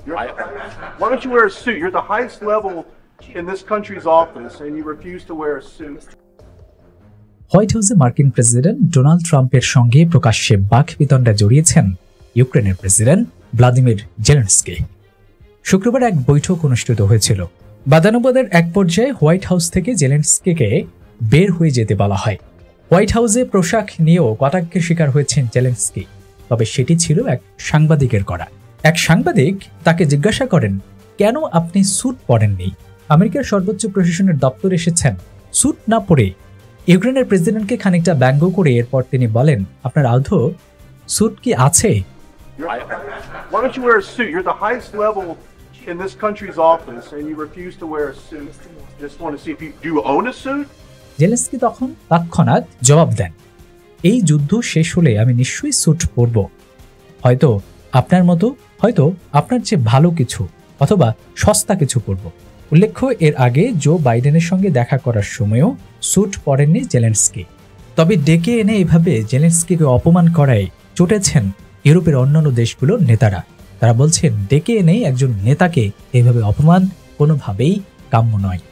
Why don't you wear a suit? You're at the highest level in this country's office, and you refuse to wear a suit. White হাউসে মার্কিন president Donald ট্রাম্পের সঙ্গে প্রকাশ্যে বাকবিতণ্ডা জড়িয়েছেন ইউক্রেনের president Vladimir Zelensky. শুক্রবার এক বৈঠক অনুষ্ঠিত হয়েছিল। বাদানুবাদের এক পর্যায়ে হোয়াইট হাউস থেকে জেলেনস্কিকে বের হয়ে যেতে বলা হয়। হোয়াইট হাউসে পোশাক নিয়েও কটাক্ষের শিকার হয়েছেন জেলেনস্কি, তবে সেটি ছিল এক সাংবাদিকের করা। এক সাংবাদিক তাকে জিজ্ঞাসা করেন, কেন আপনি স্যুট পরেননি? আমেরিকার সর্বোচ্চ প্রশাসনের দপ্তরে এসেছেন, স্যুট না পরে। ইউক্রেনের প্রেসিডেন্টকে খানিকটা ব্যঙ্গ করে এরপর তিনি বলেন, আপনার আদৌ স্যুট কি আছে? Why don't you wear a suit? You're at the highest level in this country's office, and you refuse to wear a suit. Just want to see if you own a suit. Zelensky তখন তৎক্ষণাৎ জবাব দেন, এই যুদ্ধ শেষ হলে আমি নিশ্চয়ই sweet পরব, হয়তো আপনার মতো, হয়তো আপনার চেয়ে ভালো কিছু অথবা সস্তা কিছু পরব। উল্লেখ্য, এর আগে জো বাইডেনের সঙ্গে দেখা করার সময়ও স্যুট পরেননি জেলেনস্কি। তবে ডেকে এনে এভাবে জেলেনস্কিকে অপমান করায় চটেছেন ইউরোপের অন্যান্য দেশগুলোর নেতারা। তারা বলছেন, ডেকে এনেই একজন নেতাকে এভাবে অপমান কোনোভাবেই কাম্য নয়।